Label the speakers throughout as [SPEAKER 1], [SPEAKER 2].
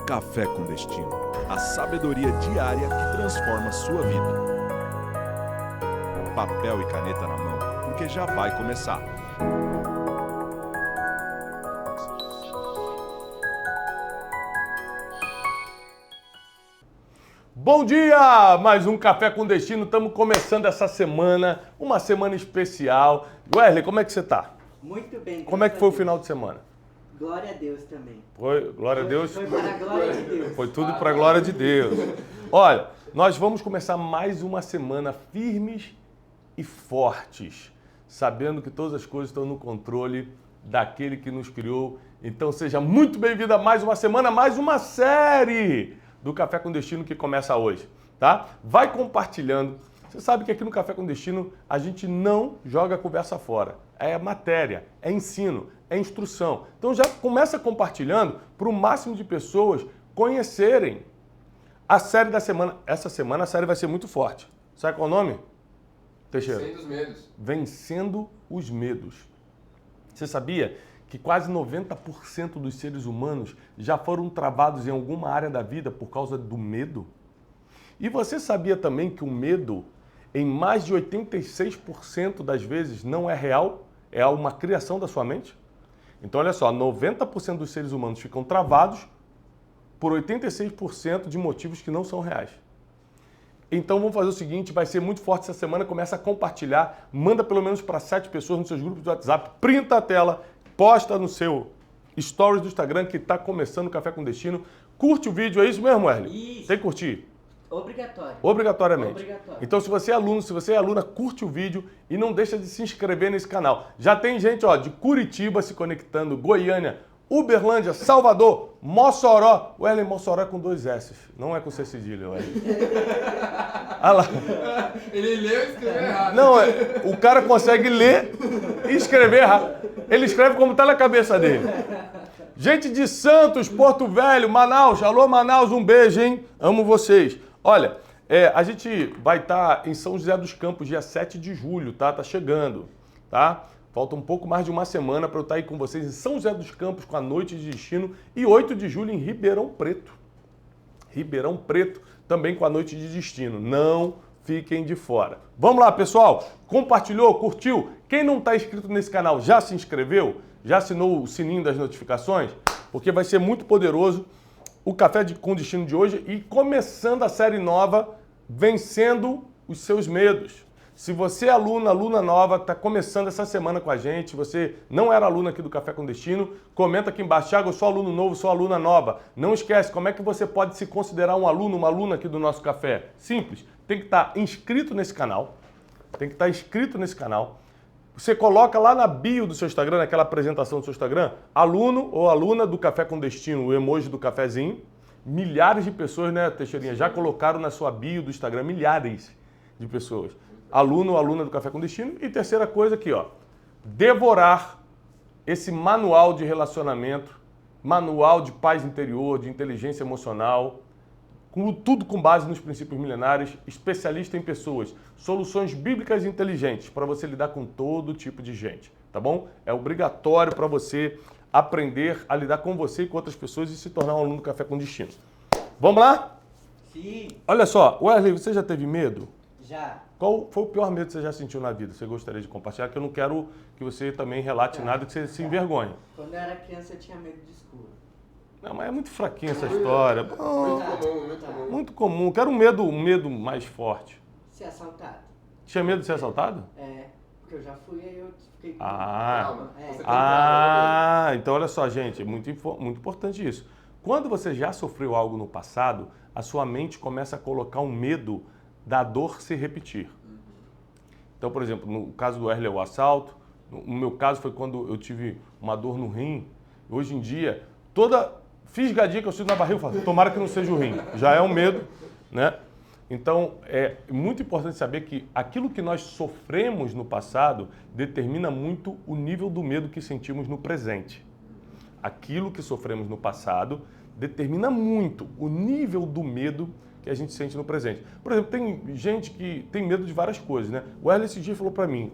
[SPEAKER 1] Café com Destino, a sabedoria diária que transforma sua vida. Papel e caneta na mão, porque já vai começar.
[SPEAKER 2] Bom dia! Mais um Café com Destino. Estamos começando essa semana, uma semana especial. Wesley, como é que você está?
[SPEAKER 3] Muito bem.
[SPEAKER 2] Como é que foi o final de semana?
[SPEAKER 3] Glória a Deus também.
[SPEAKER 2] Foi, glória a Deus?
[SPEAKER 3] Foi para a glória de Deus.
[SPEAKER 2] Foi tudo para a glória de Deus. Olha, nós vamos começar mais uma semana firmes e fortes, sabendo que todas as coisas estão no controle daquele que nos criou. Então seja muito bem-vindo a mais uma semana, mais uma série do Café com Destino que começa hoje, tá? Vai compartilhando. Você sabe que aqui no Café com Destino a gente não joga a conversa fora. É matéria, é ensino, é instrução. Então já começa compartilhando para o máximo de pessoas conhecerem a série da semana. Essa semana a série vai ser muito forte. Sabe qual é o nome, Teixeira?
[SPEAKER 4] Vencendo os medos.
[SPEAKER 2] Vencendo os medos. Você sabia que quase 90% dos seres humanos já foram travados em alguma área da vida por causa do medo? E você sabia também que o medo, em mais de 86% das vezes, não é real? É uma criação da sua mente? Então, olha só, 90% dos seres humanos ficam travados por 86% de motivos que não são reais. Então, vamos fazer o seguinte, vai ser muito forte essa semana, começa a compartilhar, manda pelo menos para 7 pessoas nos seus grupos de WhatsApp, printa a tela, posta no seu stories do Instagram que está começando o Café com Destino. Curte o vídeo, é isso mesmo, Wesley?
[SPEAKER 3] Isso.
[SPEAKER 2] Tem que curtir?
[SPEAKER 3] Obrigatório.
[SPEAKER 2] Obrigatoriamente.
[SPEAKER 3] Obrigatório.
[SPEAKER 2] Então, se você é aluno, se você é aluna, curte o vídeo e não deixa de se inscrever nesse canal. Já tem gente, ó, de Curitiba se conectando, Goiânia, Uberlândia, Salvador, Mossoró. Wesley, Mossoró é com 2 S, não é com C cedilha, Wesley. Olha lá.
[SPEAKER 4] Ele leu e escreveu errado.
[SPEAKER 2] Não, o cara consegue ler e escrever errado. Ele escreve como está na cabeça dele. Gente de Santos, Porto Velho, Manaus. Alô, Manaus, um beijo, hein? Amo vocês. Olha, a gente vai estar em São José dos Campos, dia 7 de julho, tá? Tá chegando, tá? Falta um pouco mais de uma semana para eu estar aí com vocês em São José dos Campos com a Noite de Destino e 8 de julho em Ribeirão Preto. Ribeirão Preto também com a Noite de Destino. Não fiquem de fora. Vamos lá, pessoal. Compartilhou, curtiu? Quem não está inscrito nesse canal já se inscreveu? Já assinou o sininho das notificações? Porque vai ser muito poderoso o Café com Destino de hoje e começando a série nova, Vencendo os Seus Medos. Se você é aluna nova, está começando essa semana com a gente, você não era aluna aqui do Café com Destino, comenta aqui embaixo, Thiago, eu sou aluno novo, sou aluna nova. Não esquece, como é que você pode se considerar um aluno, uma aluna aqui do nosso café? Simples, tem que estar inscrito nesse canal, Você coloca lá na bio do seu Instagram, naquela apresentação do seu Instagram, aluno ou aluna do Café com Destino, o emoji do cafezinho. Milhares de pessoas, né, Teixeirinha, já colocaram na sua bio do Instagram, milhares de pessoas. Aluno ou aluna do Café com Destino. E terceira coisa aqui, ó, devorar esse manual de relacionamento, manual de paz interior, de inteligência emocional, tudo com base nos princípios milenares, especialista em pessoas, soluções bíblicas e inteligentes para você lidar com todo tipo de gente, tá bom? É obrigatório para você aprender a lidar com você e com outras pessoas e se tornar um aluno do Café com Destino. Vamos lá?
[SPEAKER 3] Sim.
[SPEAKER 2] Olha só, Wesley, você já teve medo?
[SPEAKER 3] Já.
[SPEAKER 2] Qual foi o pior medo que você já sentiu na vida? Você gostaria de compartilhar? Que eu não quero que você também relate nada que você se envergonhe.
[SPEAKER 3] Quando eu era criança eu tinha medo de escuro.
[SPEAKER 2] Não, mas é muito fraquinha essa história.
[SPEAKER 4] Muito comum, muito comum.
[SPEAKER 2] Muito comum. Quero um medo mais forte.
[SPEAKER 3] Ser assaltado.
[SPEAKER 2] Tinha medo de ser assaltado?
[SPEAKER 3] É, porque eu já fui e eu fiquei com
[SPEAKER 4] Calma.
[SPEAKER 3] É.
[SPEAKER 4] Você tem calma.
[SPEAKER 2] Então olha só, gente, é muito importante isso. Quando você já sofreu algo no passado, a sua mente começa a colocar um medo da dor se repetir. Então, por exemplo, no caso do Wesley, o assalto, no meu caso foi quando eu tive uma dor no rim. Hoje em dia, toda fisgadinha que eu sinto na barriga, eu falo, tomara que não seja o rim. Já é um medo, né? Então, é muito importante saber que aquilo que nós sofremos no passado determina muito o nível do medo que sentimos no presente. Aquilo que sofremos no passado determina muito o nível do medo que a gente sente no presente. Por exemplo, tem gente que tem medo de várias coisas, né? O Wesley esse dia falou pra mim,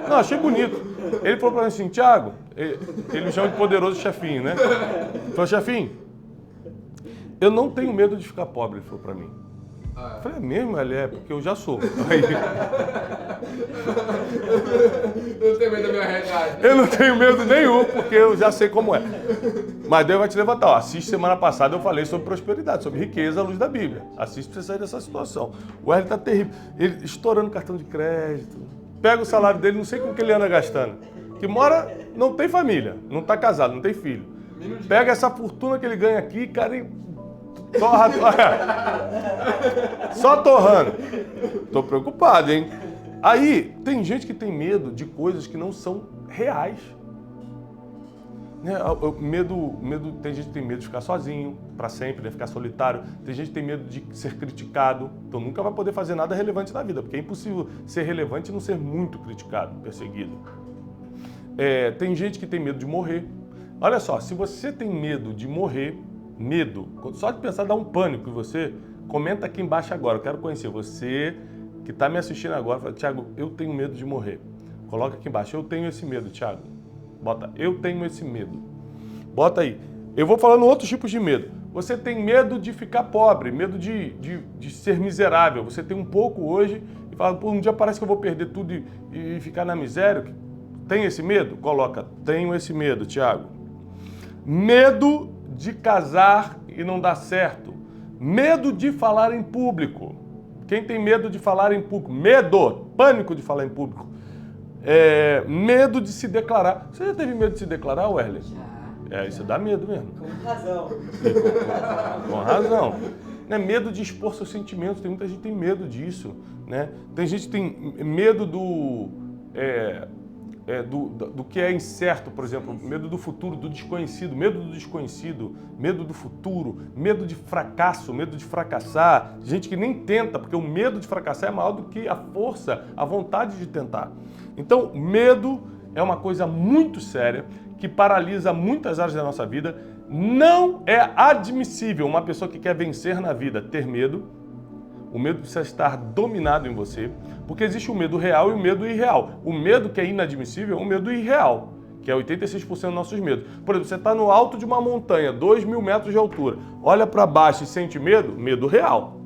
[SPEAKER 2] não, achei bonito. Ele falou pra mim assim, Thiago, ele me chama de poderoso chefinho, né? Ele falou, chefinho, eu não tenho medo de ficar pobre, ele falou pra mim. Eu falei, é mesmo? Ele é, porque eu já sou. Aí,
[SPEAKER 4] Eu não tenho medo da minha realidade.
[SPEAKER 2] eu não tenho medo nenhum, porque eu já sei como é. Mas Deus vai te levantar. Ó, assiste, semana passada eu falei sobre prosperidade, sobre riqueza à luz da Bíblia. Assiste pra você sair dessa situação. O Wesley tá terrível. Ele estourando cartão de crédito. Pega o salário dele, não sei com que ele anda gastando. Que mora, não tem família, não tá casado, não tem filho. Pega essa fortuna que ele ganha aqui, cara, e torra. Só torrando. Tô preocupado, hein? Aí, tem gente que tem medo de coisas que não são reais. Né? Tem gente que tem medo de ficar sozinho para sempre, né? Ficar solitário. Tem gente que tem medo de ser criticado. Então nunca vai poder fazer nada relevante na vida, porque é impossível ser relevante e não ser muito criticado, perseguido. Tem gente que tem medo de morrer. Olha só, se você tem medo de morrer, só de pensar dá um pânico em você, comenta aqui embaixo agora. Eu quero conhecer você que está me assistindo agora. Fala, Thiago, eu tenho medo de morrer. Coloca aqui embaixo, eu tenho esse medo, Thiago. Bota, eu tenho esse medo. Bota aí. Eu vou falando outros tipos de medo. Você tem medo de ficar pobre, medo de ser miserável. Você tem um pouco hoje e fala, pô, um dia parece que eu vou perder tudo e ficar na miséria. Tem esse medo? Coloca, tenho esse medo, Thiago. Medo de casar e não dar certo. Medo de falar em público. Quem tem medo de falar em público? Medo, pânico de falar em público. Medo de se declarar. Você já teve medo de se declarar, Wesley?
[SPEAKER 3] Já.
[SPEAKER 2] Isso dá medo mesmo.
[SPEAKER 3] Com razão.
[SPEAKER 2] Com razão. Né? Medo de expor seus sentimentos. Tem muita gente que tem medo disso. Né? Tem gente que tem medo do que é incerto, por exemplo, medo do futuro, do desconhecido, medo do futuro, medo de fracasso, medo de fracassar. Gente que nem tenta, porque o medo de fracassar é maior do que a força, a vontade de tentar. Então, medo é uma coisa muito séria, que paralisa muitas áreas da nossa vida. Não é admissível uma pessoa que quer vencer na vida ter medo. O medo precisa estar dominado em você, porque existe o medo real e o medo irreal. O medo que é inadmissível é o medo irreal, que é 86% dos nossos medos. Por exemplo, você está no alto de uma montanha, 2.000 metros de altura, olha para baixo e sente medo? Medo real.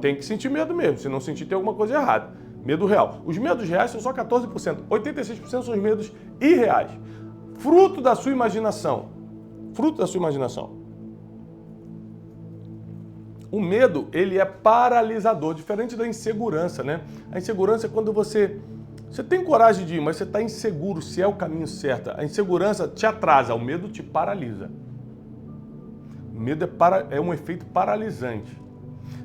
[SPEAKER 2] Tem que sentir medo mesmo, se não sentir tem alguma coisa errada. Medo real. Os medos reais são só 14%, 86% são os medos irreais. Fruto da sua imaginação. Fruto da sua imaginação. O medo, ele é paralisador, diferente da insegurança, né? A insegurança é quando você tem coragem de ir, mas você está inseguro se é o caminho certo. A insegurança te atrasa, o medo te paralisa. O medo é um efeito paralisante.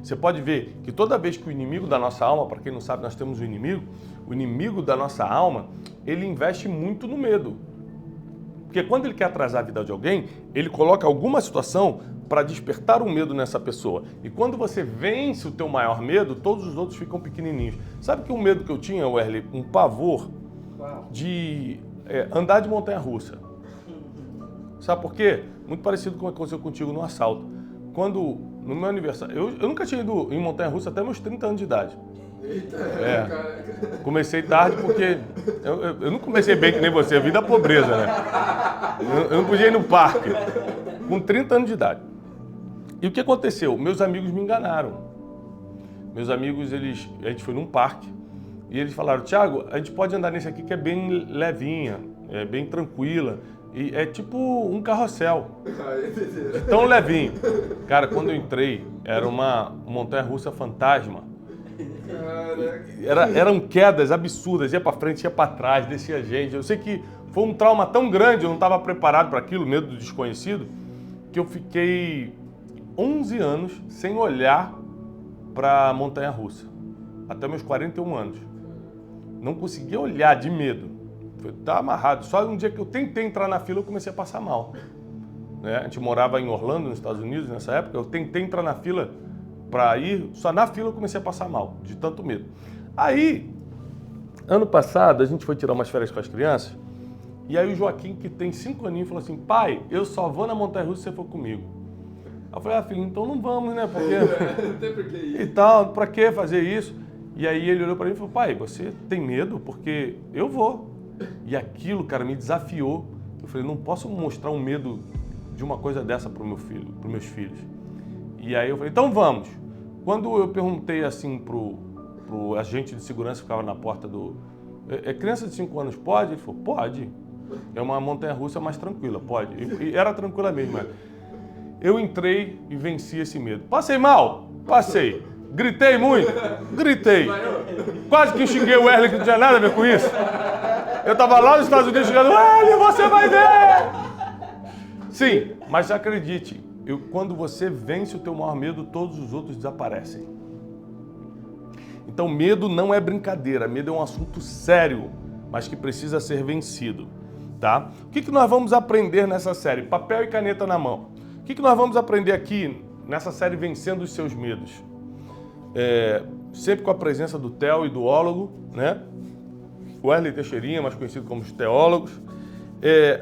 [SPEAKER 2] Você pode ver que toda vez que o inimigo da nossa alma, para quem não sabe, nós temos um inimigo, o inimigo da nossa alma, ele investe muito no medo. Porque quando ele quer atrasar a vida de alguém, ele coloca alguma situação para despertar um medo nessa pessoa. E quando você vence o teu maior medo, todos os outros ficam pequenininhos. Sabe que o medo que eu tinha, Wesley, um pavor de andar de montanha-russa. Sabe por quê? Muito parecido com o que aconteceu contigo no assalto. Quando, no meu aniversário, eu nunca tinha ido em montanha-russa até meus 30 anos de idade.
[SPEAKER 4] Eita,
[SPEAKER 2] Comecei tarde porque eu não comecei bem que nem você, a vida é pobreza, né? Eu não podia ir no parque, com 30 anos de idade. E o que aconteceu? Meus amigos me enganaram. Meus amigos, a gente foi num parque e eles falaram, Thiago, a gente pode andar nesse aqui que é bem levinha, é bem tranquila. E é tipo um carrossel, tão levinho. Cara, quando eu entrei, era uma montanha-russa fantasma. Eram quedas absurdas, ia para frente, ia para trás, descia gente. Eu sei que foi um trauma tão grande, eu não estava preparado para aquilo, medo do desconhecido, que eu fiquei 11 anos sem olhar para a montanha-russa, até meus 41 anos. Não conseguia olhar de medo. Tá amarrado. Só um dia que eu tentei entrar na fila, eu comecei a passar mal. Né? A gente morava em Orlando, nos Estados Unidos, nessa época. Eu tentei entrar na fila para ir, só na fila eu comecei a passar mal, de tanto medo. Aí, ano passado, a gente foi tirar umas férias com as crianças, e aí o Joaquim, que tem 5 aninhos, falou assim, pai, eu só vou na montanha-russa se você for comigo. Eu falei, filho, então não vamos, né? Porque...
[SPEAKER 4] Não tem por que ir.
[SPEAKER 2] E tal, pra que fazer isso? E aí ele olhou para mim e falou, pai, você tem medo? Porque eu vou. E aquilo, cara, me desafiou. Eu falei, não posso mostrar um medo de uma coisa dessa para o meu filho, para os meus filhos. E aí eu falei, então vamos. Quando eu perguntei assim pro agente de segurança que ficava na porta do... criança de 5 anos pode? Ele falou, pode. É uma montanha-russa mais tranquila, pode. E era tranquila mesmo. Eu entrei e venci esse medo. Passei mal? Passei. Gritei muito? Gritei. Quase que xinguei o Wesley, que não tinha nada a ver com isso. Eu tava lá nos Estados Unidos xingando, Wesley, você vai ver! Sim, mas acredite, quando você vence o teu maior medo, todos os outros desaparecem. Então, medo não é brincadeira, medo é um assunto sério, mas que precisa ser vencido, tá? O que nós vamos aprender nessa série? Papel e caneta na mão. O que nós vamos aprender aqui nessa série Vencendo os Seus Medos? Sempre com a presença do Theo e do teólogo, né? Wesley Teixeirinha, mais conhecido como os teólogos.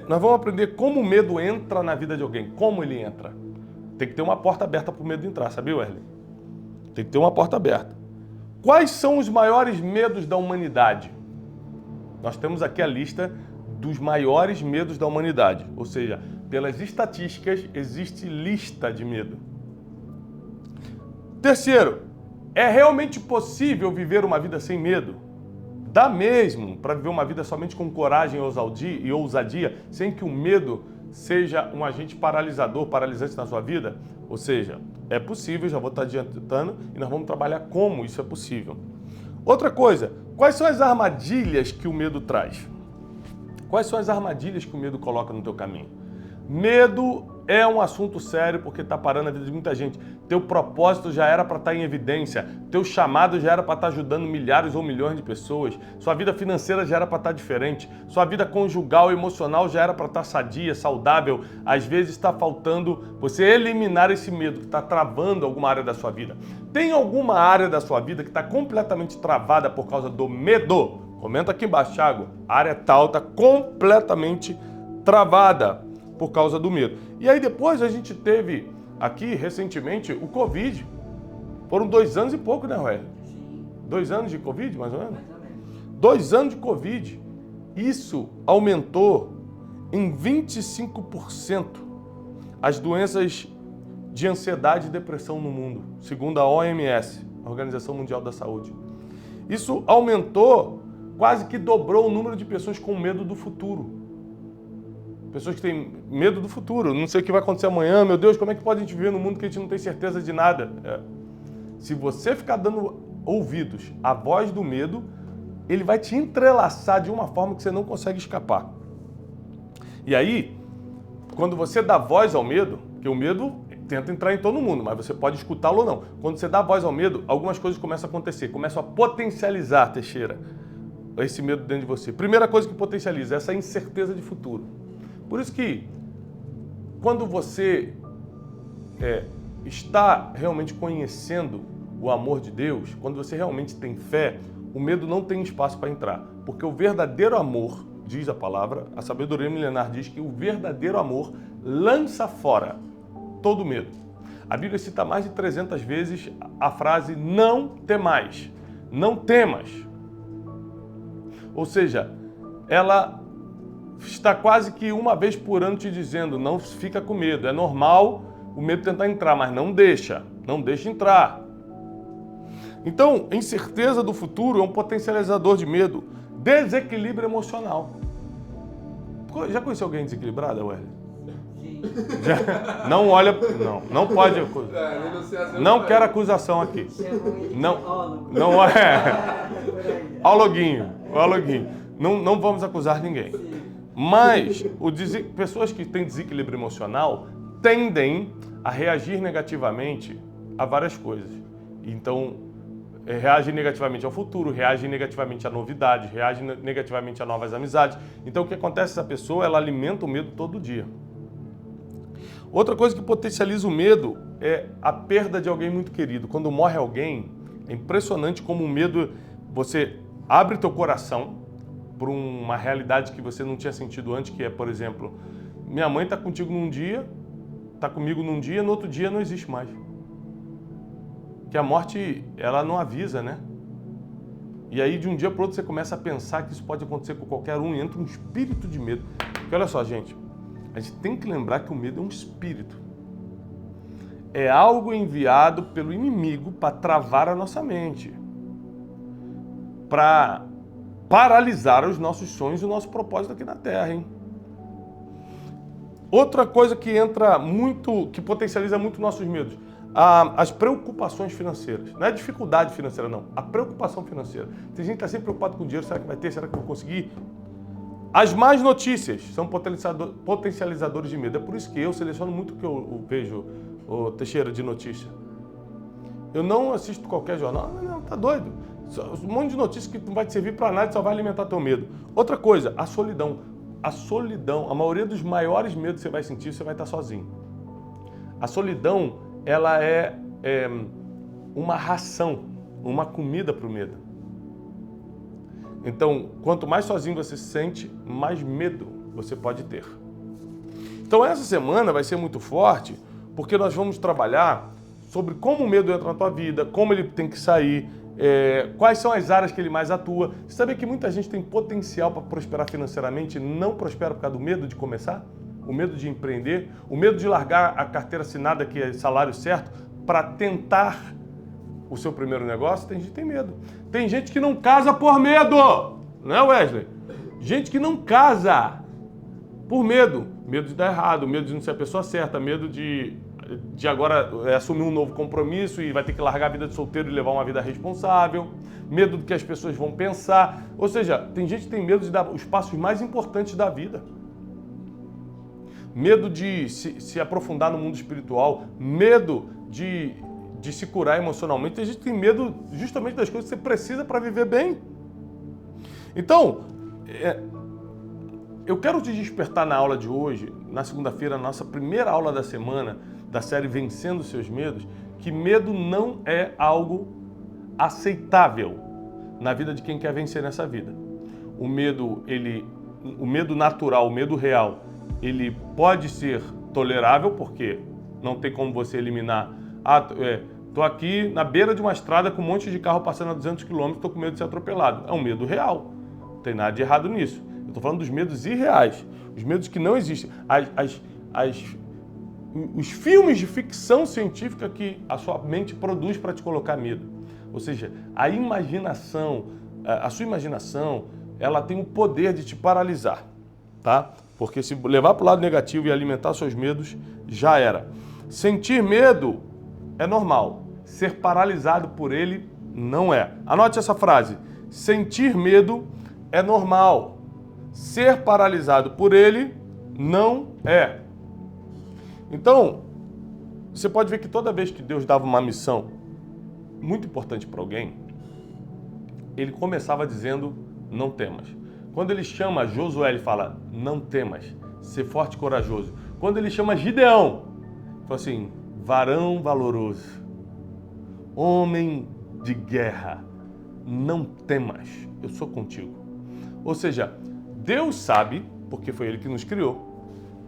[SPEAKER 2] Nós vamos aprender como o medo entra na vida de alguém, como ele entra. Tem que ter uma porta aberta para o medo entrar, sabia, Wesley? Tem que ter uma porta aberta. Quais são os maiores medos da humanidade? Nós temos aqui a lista dos maiores medos da humanidade. Ou seja, pelas estatísticas, existe lista de medo. Terceiro, é realmente possível viver uma vida sem medo? Dá mesmo para viver uma vida somente com coragem e ousadia, sem que o medo seja um agente paralisador, paralisante na sua vida? Ou seja, é possível, já vou estar adiantando, e nós vamos trabalhar como isso é possível. Outra coisa, quais são as armadilhas que o medo traz? Quais são as armadilhas que o medo coloca no teu caminho? Medo é um assunto sério porque está parando a vida de muita gente. Teu propósito já era para estar em evidência. Teu chamado já era para estar ajudando milhares ou milhões de pessoas. Sua vida financeira já era para estar diferente. Sua vida conjugal e emocional já era para estar sadia, saudável. Às vezes está faltando você eliminar esse medo que está travando alguma área da sua vida. Tem alguma área da sua vida que está completamente travada por causa do medo? Comenta aqui embaixo, Thiago. A área tal está completamente travada por causa do medo. E aí depois a gente teve aqui recentemente o Covid. Foram 2 anos e pouco, né, Roel?
[SPEAKER 3] Sim.
[SPEAKER 2] 2 anos de Covid, mais ou menos?
[SPEAKER 3] Mais ou menos.
[SPEAKER 2] 2 anos de Covid. Isso aumentou em 25% as doenças de ansiedade e depressão no mundo, segundo a OMS, a Organização Mundial da Saúde. Isso aumentou, quase que dobrou o número de pessoas com medo do futuro. Pessoas que têm medo do futuro, não sei o que vai acontecer amanhã, meu Deus, como é que pode a gente viver num mundo que a gente não tem certeza de nada? Se você ficar dando ouvidos à voz do medo, ele vai te entrelaçar de uma forma que você não consegue escapar. E aí, quando você dá voz ao medo, porque o medo tenta entrar em todo mundo, mas você pode escutá-lo ou não. Quando você dá voz ao medo, algumas coisas começam a acontecer, começam a potencializar, Teixeira, esse medo dentro de você. Primeira coisa que potencializa é essa incerteza de futuro. Por isso que, quando você está realmente conhecendo o amor de Deus, quando você realmente tem fé, o medo não tem espaço para entrar. Porque o verdadeiro amor, diz a palavra, a sabedoria milenar diz que o verdadeiro amor lança fora todo medo. A Bíblia cita mais de 300 vezes a frase não temais, não temas. Ou seja, ela está quase que uma vez por ano te dizendo, não fica com medo, é normal o medo tentar entrar, mas não deixa entrar. Então, incerteza do futuro é um potencializador de medo. Desequilíbrio emocional. Já conheceu alguém desequilibrado, Wesley?
[SPEAKER 3] Sim.
[SPEAKER 2] Não olha, não pode acusar. Não quero acusação aqui.
[SPEAKER 3] Chamam ele de
[SPEAKER 2] Não,
[SPEAKER 3] teólogo.
[SPEAKER 2] não é.
[SPEAKER 3] Por aí.
[SPEAKER 2] Ologuinho. Não vamos acusar ninguém.
[SPEAKER 3] Sim.
[SPEAKER 2] Mas pessoas que têm desequilíbrio emocional tendem a reagir negativamente a várias coisas. Então, reagem negativamente ao futuro, reagem negativamente a novidades, reagem negativamente a novas amizades. Então, o que acontece? Essa pessoa, ela alimenta o medo todo dia. Outra coisa que potencializa o medo é a perda de alguém muito querido. Quando morre alguém, é impressionante como o medo, você abre teu coração por uma realidade que você não tinha sentido antes, que é, por exemplo, minha mãe está contigo num dia, está comigo num dia, no outro dia não existe mais. Que a morte, ela não avisa, né? E aí, de um dia para o outro, você começa a pensar que isso pode acontecer com qualquer um e entra um espírito de medo. Porque olha só, gente, a gente tem que lembrar que o medo é um espírito. é algo enviado pelo inimigo para travar a nossa mente, para paralisar os nossos sonhos e o nosso propósito aqui na Terra, hein? Outra coisa que entra muito, que potencializa muito nossos medos, as preocupações financeiras. Não é dificuldade financeira, não. A preocupação financeira. Tem gente que está sempre preocupado com o dinheiro. Será que vai ter? Será que eu vou conseguir? As más notícias são potencializadores de medo. É por isso que eu seleciono muito o que eu vejo, o Teixeira, de notícia. Eu não assisto qualquer jornal. Não, tá doido. Um monte de notícias que não vai te servir para nada, só vai alimentar teu medo. Outra coisa, a solidão. A solidão, a maioria dos maiores medos que você vai sentir, você vai estar sozinho. A solidão, ela é uma ração, uma comida para o medo. Então, quanto mais sozinho você se sente, mais medo você pode ter. Então, essa semana vai ser muito forte, porque nós vamos trabalhar sobre como o medo entra na tua vida, como ele tem que sair, quais são as áreas que ele mais atua. Você sabia que muita gente tem potencial para prosperar financeiramente e não prospera por causa do medo de começar? O medo de empreender, o medo de largar a carteira assinada, que é salário certo, para tentar o seu primeiro negócio? Tem gente que tem medo. Tem gente que não casa por medo, não é, Wesley? Gente que não casa por medo. Medo de dar errado, medo de não ser a pessoa certa, medo de agora assumir um novo compromisso e vai ter que largar a vida de solteiro e levar uma vida responsável, medo do que as pessoas vão pensar. Ou seja, tem gente que tem medo de dar os passos mais importantes da vida. Medo de se aprofundar no mundo espiritual, medo de se curar emocionalmente. Tem gente que tem medo justamente das coisas que você precisa para viver bem. Então, eu quero te despertar na aula de hoje, na segunda-feira, na nossa primeira aula da semana, da série Vencendo os Seus Medos, que medo não é algo aceitável na vida de quem quer vencer nessa vida. O medo natural, o medo real, ele pode ser tolerável, porque não tem como você eliminar. Tô aqui na beira de uma estrada com um monte de carro passando a 200 km, tô com medo de ser atropelado. É um medo real, não tem nada de errado nisso. Eu estou falando dos medos irreais, os medos que não existem. Os filmes de ficção científica que a sua mente produz para te colocar medo. Ou seja, a sua imaginação, ela tem o poder de te paralisar, tá? Porque se levar para o lado negativo e alimentar seus medos, já era. Sentir medo é normal. Ser paralisado por ele não é. Anote essa frase. Sentir medo é normal. Ser paralisado por ele não é. Então, você pode ver que toda vez que Deus dava uma missão muito importante para alguém, ele começava dizendo, não temas. Quando ele chama Josué, ele fala, não temas, ser forte e corajoso. Quando ele chama Gideão, ele fala assim, varão valoroso, homem de guerra, não temas, eu sou contigo. Ou seja, Deus sabe, porque foi Ele que nos criou,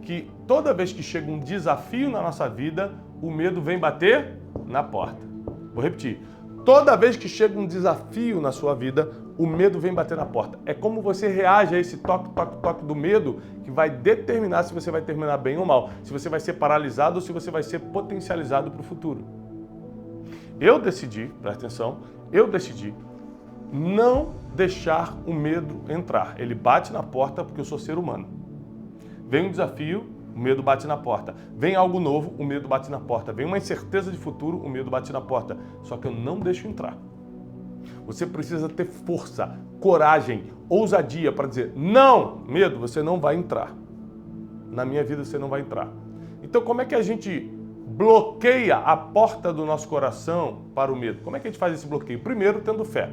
[SPEAKER 2] que toda vez que chega um desafio na nossa vida, o medo vem bater na porta. Vou repetir. Toda vez que chega um desafio na sua vida, o medo vem bater na porta. É como você reage a esse toque, toque, toque do medo que vai determinar se você vai terminar bem ou mal, se você vai ser paralisado ou se você vai ser potencializado para o futuro. Eu decidi, presta atenção, não deixar o medo entrar. Ele bate na porta porque eu sou ser humano. Vem um desafio, o medo bate na porta. Vem algo novo, o medo bate na porta. Vem uma incerteza de futuro, o medo bate na porta. Só que eu não deixo entrar. Você precisa ter força, coragem, ousadia para dizer, não, medo, você não vai entrar. Na minha vida você não vai entrar. Então como é que a gente bloqueia a porta do nosso coração para o medo? Como é que a gente faz esse bloqueio? Primeiro, tendo fé.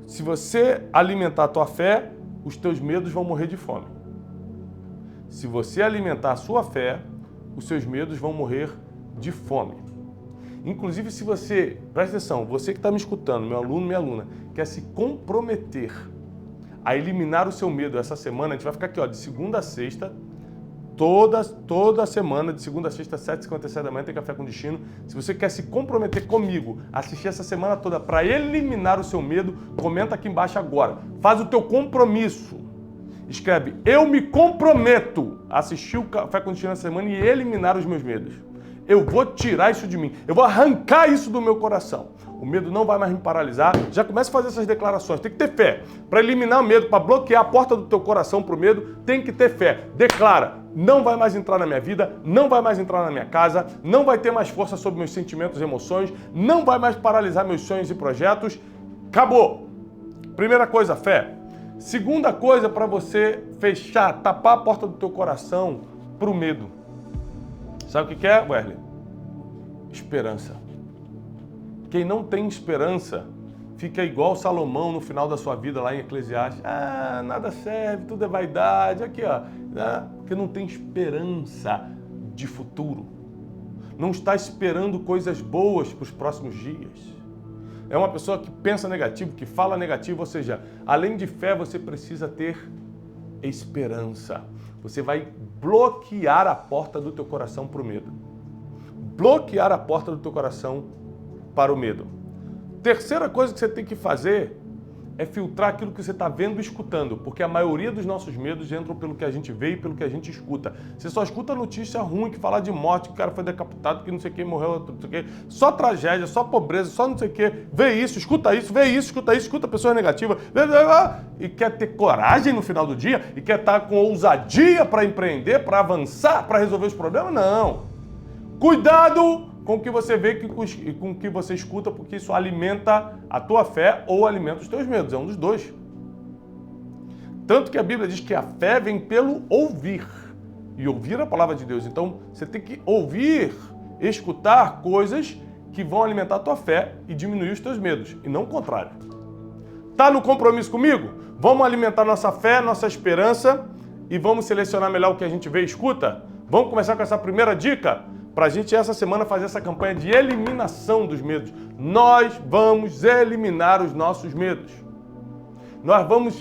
[SPEAKER 2] Se você alimentar a tua fé, os teus medos vão morrer de fome. Se você alimentar a sua fé, os seus medos vão morrer de fome. Inclusive, se você, presta atenção, você que está me escutando, meu aluno, minha aluna, quer se comprometer a eliminar o seu medo essa semana, a gente vai ficar aqui, ó, de segunda a sexta, toda semana, de segunda a sexta, 7h57 da manhã, tem Café com Destino. Se você quer se comprometer comigo, assistir essa semana toda para eliminar o seu medo, comenta aqui embaixo agora. Faz o teu compromisso. Escreve, eu me comprometo a assistir o Café com Destino essa semana e eliminar os meus medos. eu vou tirar isso de mim. Eu vou arrancar isso do meu coração. O medo não vai mais me paralisar. Já começa a fazer essas declarações. Tem que ter fé. Para eliminar o medo, para bloquear a porta do teu coração para o medo, tem que ter fé. Declara, não vai mais entrar na minha vida, não vai mais entrar na minha casa, não vai ter mais força sobre meus sentimentos e emoções, não vai mais paralisar meus sonhos e projetos. Acabou. Primeira coisa, fé. Segunda coisa para você fechar, tapar a porta do teu coração para o medo. Sabe o que é, Wesley? Esperança. Quem não tem esperança fica igual Salomão no final da sua vida lá em Eclesiastes. Ah, nada serve, tudo é vaidade. Aqui, ó. Porque não tem esperança de futuro. Não está esperando coisas boas para os próximos dias. É uma pessoa que pensa negativo, que fala negativo, ou seja, além de fé, você precisa ter esperança. Você vai bloquear a porta do teu coração para o medo. Bloquear a porta do teu coração para o medo. Terceira coisa que você tem que fazer é filtrar aquilo que você está vendo e escutando, porque a maioria dos nossos medos entram pelo que a gente vê e pelo que a gente escuta. Você só escuta notícia ruim, que fala de morte, que o cara foi decapitado, que não sei quem morreu, não sei o quê. Só tragédia, só pobreza, só não sei o quê. Vê isso, escuta isso, vê isso, escuta pessoas negativas. E quer ter coragem no final do dia? E quer estar com ousadia para empreender, para avançar, para resolver os problemas? Não. Cuidado com o que você vê e com o que você escuta, porque isso alimenta a tua fé ou alimenta os teus medos. É um dos dois. Tanto que a Bíblia diz que a fé vem pelo ouvir. E ouvir a palavra de Deus. Então, você tem que ouvir, escutar coisas que vão alimentar a tua fé e diminuir os teus medos. E não o contrário. Tá no compromisso comigo? Vamos alimentar nossa fé, nossa esperança e vamos selecionar melhor o que a gente vê e escuta? Vamos começar com essa primeira dica? Para a gente essa semana fazer essa campanha de eliminação dos medos. Nós vamos eliminar os nossos medos. Nós vamos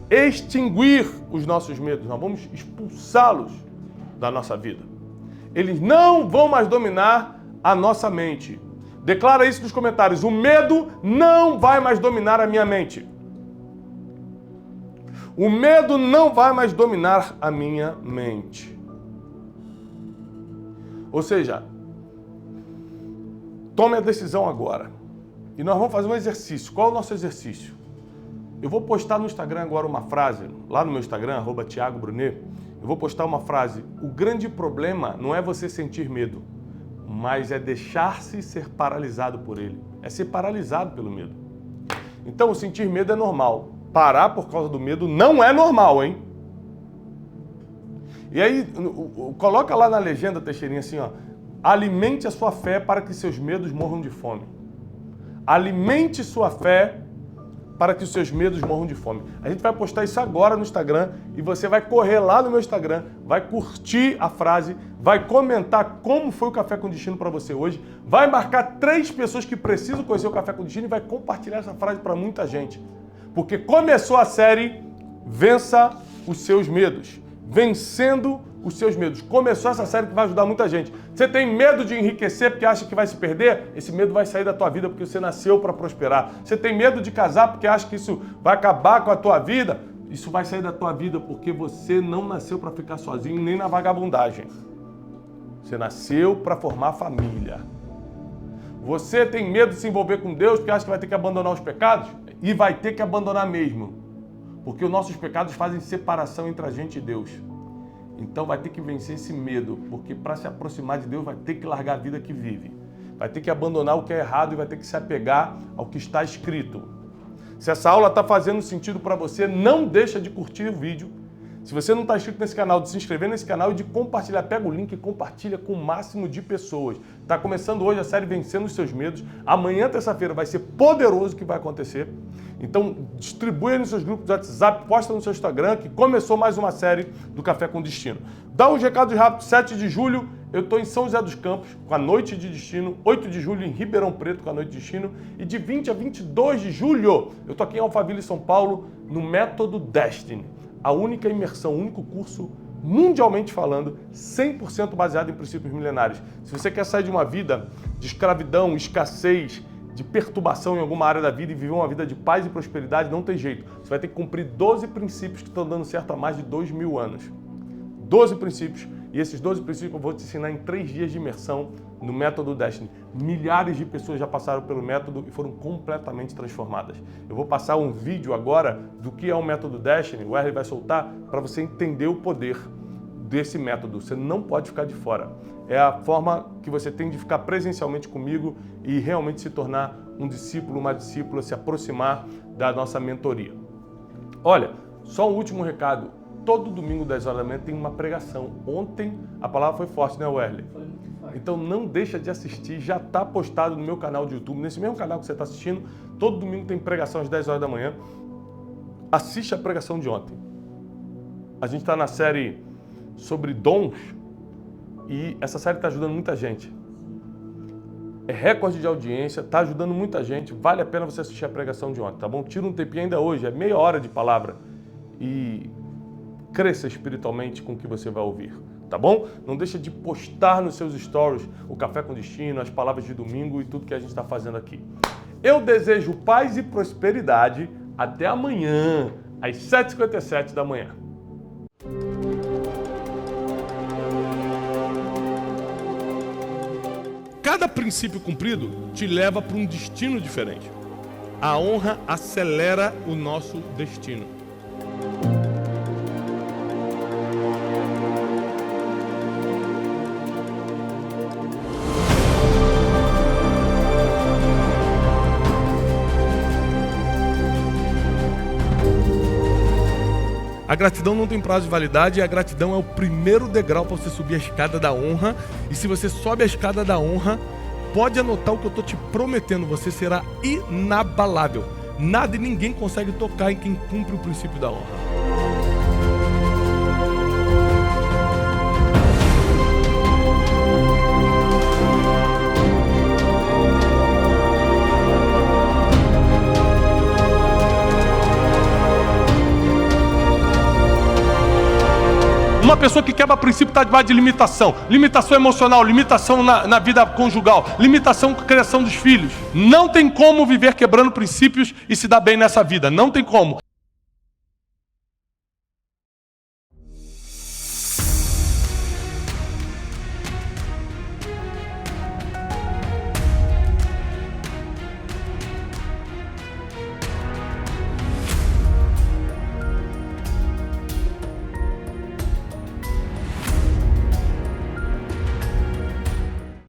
[SPEAKER 2] extinguir os nossos medos. Nós vamos expulsá-los da nossa vida. Eles não vão mais dominar a nossa mente. Declara isso nos comentários. O medo não vai mais dominar a minha mente. O medo não vai mais dominar a minha mente. Ou seja, tome a decisão agora. E nós vamos fazer um exercício. Qual é o nosso exercício? Eu vou postar no Instagram agora uma frase, lá no meu Instagram, @ThiagoBrunet, eu vou postar uma frase. O grande problema não é você sentir medo, mas é deixar-se ser paralisado por ele. É ser paralisado pelo medo. Então, sentir medo é normal. Parar por causa do medo não é normal, hein? E aí, coloca lá na legenda, Teixeirinha, assim, ó. Alimente a sua fé para que seus medos morram de fome. Alimente sua fé para que os seus medos morram de fome. A gente vai postar isso agora no Instagram e você vai correr lá no meu Instagram, vai curtir a frase, vai comentar como foi o Café com Destino para você hoje, vai marcar 3 pessoas que precisam conhecer o Café com Destino e vai compartilhar essa frase para muita gente. Porque começou a série Vença os Seus Medos. Vencendo os seus medos. Começou essa série que vai ajudar muita gente. Você tem medo de enriquecer porque acha que vai se perder? Esse medo vai sair da tua vida porque você nasceu para prosperar. Você tem medo de casar porque acha que isso vai acabar com a tua vida? Isso vai sair da tua vida porque você não nasceu para ficar sozinho nem na vagabundagem. Você nasceu para formar família. Você tem medo de se envolver com Deus porque acha que vai ter que abandonar os pecados? E vai ter que abandonar mesmo. Porque os nossos pecados fazem separação entre a gente e Deus. Então vai ter que vencer esse medo, porque para se aproximar de Deus vai ter que largar a vida que vive. Vai ter que abandonar o que é errado e vai ter que se apegar ao que está escrito. Se essa aula está fazendo sentido para você, não deixa de curtir o vídeo. Se você não está inscrito nesse canal, de se inscrever nesse canal e de compartilhar. Pega o link e compartilha com o máximo de pessoas. Está começando hoje a série Vencendo os Seus Medos. Amanhã, terça-feira, vai ser poderoso o que vai acontecer. Então, distribui nos seus grupos de WhatsApp, posta no seu Instagram, que começou mais uma série do Café com Destino. Dá uns recados rápidos. 7 de julho, eu estou em São José dos Campos, com a Noite de Destino. 8 de julho, em Ribeirão Preto, com a Noite de Destino. E de 20 a 22 de julho, eu estou aqui em Alphaville, São Paulo, no Método Destiny. A única imersão, o único curso, mundialmente falando, 100% baseado em princípios milenares. Se você quer sair de uma vida de escravidão, escassez, de perturbação em alguma área da vida e viver uma vida de paz e prosperidade, não tem jeito. Você vai ter que cumprir 12 princípios que estão dando certo há mais de 2000 anos. 12 princípios. E esses 12 princípios eu vou te ensinar em 3 dias de imersão no Método Destiny. Milhares de pessoas já passaram pelo método e foram completamente transformadas. Eu vou passar um vídeo agora do que é o Método Destiny, o Wesley vai soltar, para você entender o poder desse método. Você não pode ficar de fora. É a forma que você tem de ficar presencialmente comigo e realmente se tornar um discípulo, uma discípula, se aproximar da nossa mentoria. Olha, só um último recado. Todo domingo, 10 horas da manhã, tem uma pregação. Ontem a palavra foi forte, né, Wesley?
[SPEAKER 3] Foi muito forte.
[SPEAKER 2] Então não deixa de assistir, já está postado no meu canal de YouTube, nesse mesmo canal que você está assistindo. Todo domingo tem pregação às 10 horas da manhã. Assiste a pregação de ontem. A gente está na série sobre dons e essa série está ajudando muita gente. É recorde de audiência, está ajudando muita gente. Vale a pena você assistir a pregação de ontem, tá bom? Tira um tempinho ainda hoje, é meia hora de palavra. E cresça espiritualmente com o que você vai ouvir, tá bom? Não deixa de postar nos seus stories o Café com Destino, as palavras de domingo e tudo que a gente está fazendo aqui. Eu desejo paz e prosperidade. Até amanhã, às 7h57 da manhã. Cada princípio cumprido te leva para um destino diferente. A honra acelera o nosso destino. A gratidão não tem prazo de validade e a gratidão é o primeiro degrau para você subir a escada da honra. E se você sobe a escada da honra, pode anotar o que eu estou te prometendo, você será inabalável. Nada e ninguém consegue tocar em quem cumpre o princípio da honra. Uma pessoa que quebra princípio está debaixo de limitação. Limitação emocional, limitação na vida conjugal, limitação com a criação dos filhos. Não tem como viver quebrando princípios e se dar bem nessa vida. Não tem como.